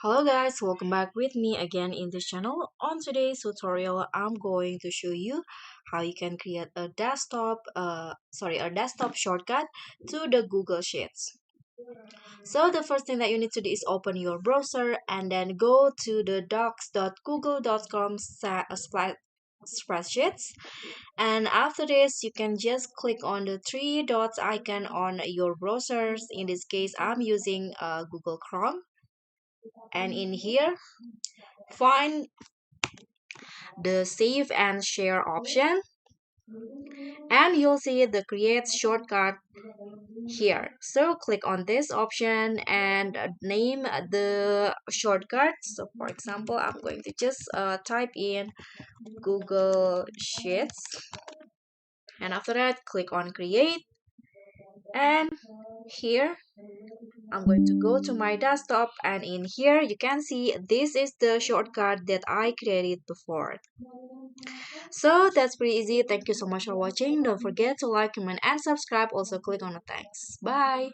Hello guys, welcome back with me again in this channel. On today's tutorial, I'm going to show you how you can create a desktop shortcut to the Google Sheets. So the first thing that you need to do is open your browser and then go to the docs.google.com spreadsheets, and after this you can just click on the three dots icon on your browsers. In this case I'm using Google Chrome, and in here find the save and share option, and you'll see the create shortcut here. So click on this option and name the shortcut. So for example, I'm going to just type in Google Sheets, and after that click on create, and here I'm going to go to my desktop, and in here you can see this is the shortcut that I created before. So that's pretty easy. Thank you so much for watching. Don't forget to like, comment, and subscribe. Also click on the thanks. Bye.